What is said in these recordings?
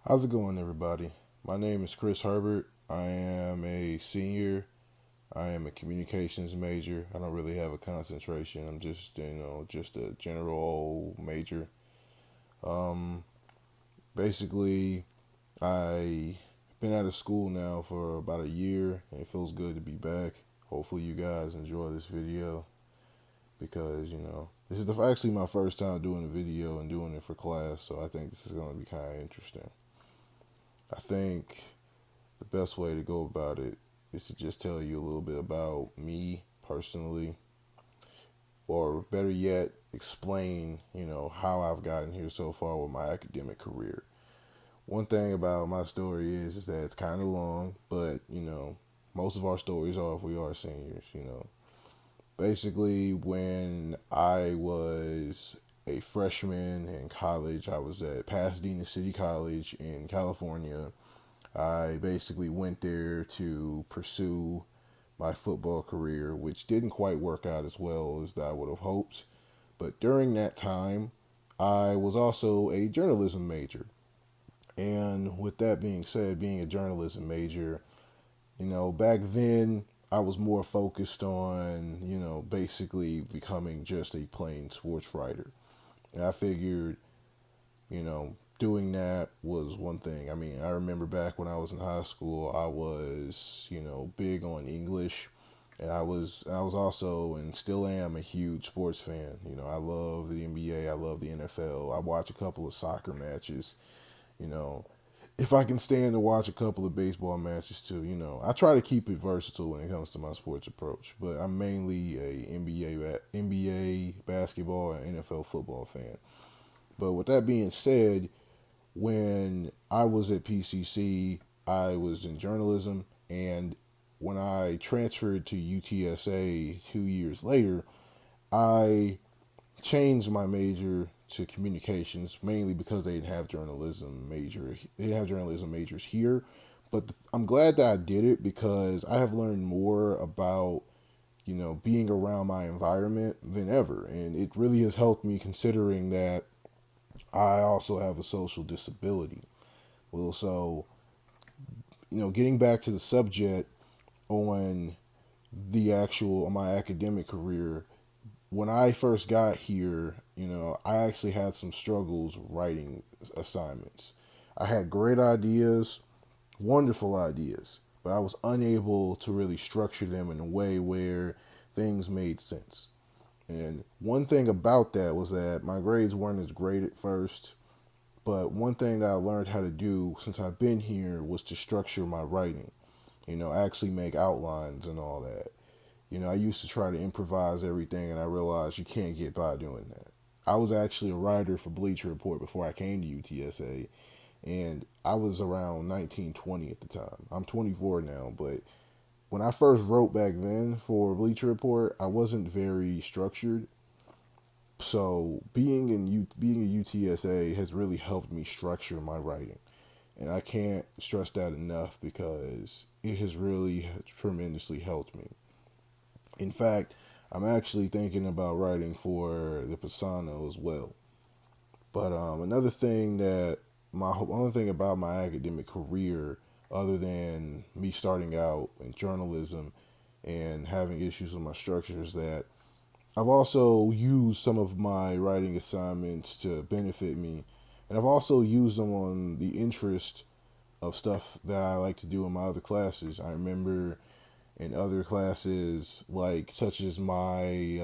How's it going, everybody? My name is Chris Herbert. I am a senior. I am a communications major. I don't really have a concentration. I'm just a general major. Um, Basically, I been out of school now for about a year, and it feels good to be back. Hopefully, you guys enjoy this video because this is actually my first time doing a video and doing it for class, so I think this is going to be kind of interesting. I think the best way to go about it is to just tell you a little bit about me personally, or better yet, explain, how I've gotten here so far with my academic career. One thing about my story is that it's kind of long, but, most of our stories are if we are seniors. Basically, when I was a freshman in college, I was at Pasadena City College in California. I basically went there to pursue my football career, which didn't quite work out as well as I would have hoped. But during that time, I was also a journalism major. And with that being said, being a journalism major, back then I was more focused on, basically becoming just a plain sports writer. And I figured, doing that was one thing. I mean, I remember back when I was in high school, I was, big on English, and I was also and still am a huge sports fan. I love the NBA, I love the NFL. I watch a couple of soccer matches. You know, if I can stand to watch a couple of baseball matches too. I try to keep it versatile when it comes to my sports approach. But I'm mainly a NBA basketball and NFL football fan. But with that being said, when I was at PCC, I was in journalism, and when I transferred to UTSA 2 years later, I changed my major to communications mainly because they didn't have journalism major. They didn't have journalism majors here, but I'm glad that I did it because I have learned more about being around my environment than ever, and it really has helped me considering that I also have a social disability. Well, so, getting back to the subject on on my academic career, when I first got here, I actually had some struggles writing assignments. I had great ideas, wonderful ideas, but I was unable to really structure them in a way where things made sense. And one thing about that was that my grades weren't as great at first. But one thing that I learned how to do since I've been here was to structure my writing, actually make outlines and all that. I used to try to improvise everything, and I realized you can't get by doing that. I was actually a writer for Bleacher Report before I came to UTSA, and I was around 19, 20 at the time. I'm 24 now, but when I first wrote back then for Bleacher Report, I wasn't very structured. So being a UTSA has really helped me structure my writing, and I can't stress that enough because it has really tremendously helped me. In fact, I'm actually thinking about writing for the Pisano as well. But another thing about my academic career, other than me starting out in journalism and having issues with my structure, is that I've also used some of my writing assignments to benefit me, and I've also used them on the interest of stuff that I like to do in my other classes. I remember in other classes, like such as my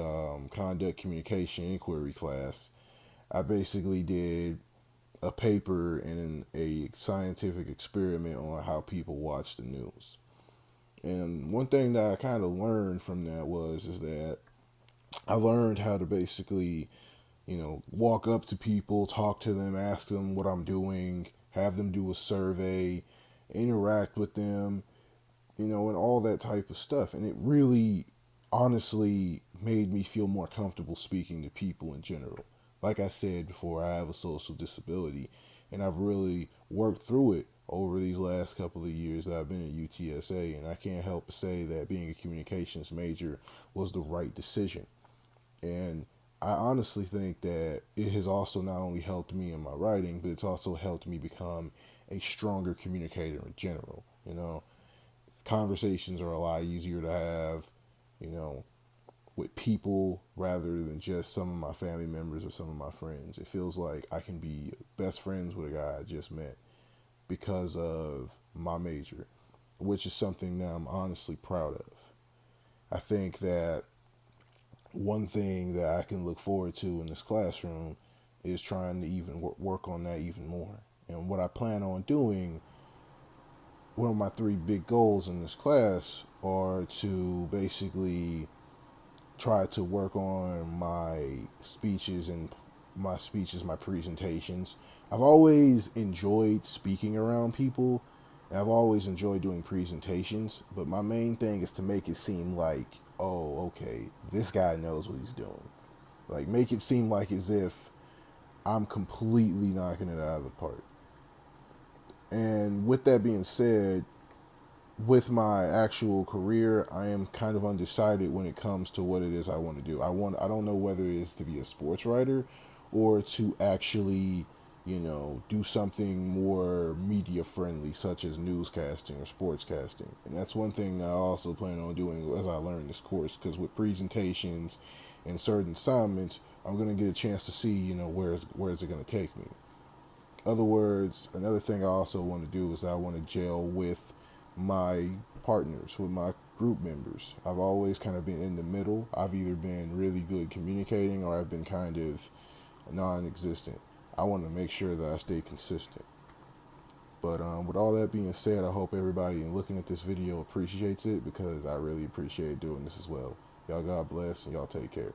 conduct communication inquiry class, I basically did a paper and a scientific experiment on how people watch the news. And one thing that I kind of learned from that is that I learned how to basically, walk up to people, talk to them, ask them what I'm doing, have them do a survey, interact with them, and all that type of stuff. And it really, honestly, made me feel more comfortable speaking to people in general. Like I said before, I have a social disability, and I've really worked through it over these last couple of years that I've been at UTSA, and I can't help but say that being a communications major was the right decision. And I honestly think that it has also not only helped me in my writing, but it's also helped me become a stronger communicator in general. Conversations are a lot easier to have, you know, with people rather than just some of my family members or some of my friends. It feels like I can be best friends with a guy I just met because of my major, which is something that I'm honestly proud of. I think that one thing that I can look forward to in this classroom is trying to even work on that even more. And what I plan on doing, one of my three big goals in this class are to basically try to work on my presentations. I've always enjoyed speaking around people, and I've always enjoyed doing presentations, but my main thing is to make it seem like, oh, okay, this guy knows what he's doing. Like, make it seem like as if I'm completely knocking it out of the park. And with that being said, with my actual career, I am kind of undecided when it comes to what it is I want to do. I don't know whether it is to be a sports writer or to actually, do something more media friendly, such as newscasting or sportscasting. And that's one thing I also plan on doing as I learn this course, because with presentations and certain assignments, I'm going to get a chance to see, where is it going to take me. Other words, another thing I also want to do is I want to gel with my partners, with my group members. I've always kind of been in the middle. I've either been really good communicating or I've been kind of non existent. I want to make sure that I stay consistent. But with all that being said, I hope everybody in looking at this video appreciates it, because I really appreciate doing this as well. Y'all God bless, and y'all take care.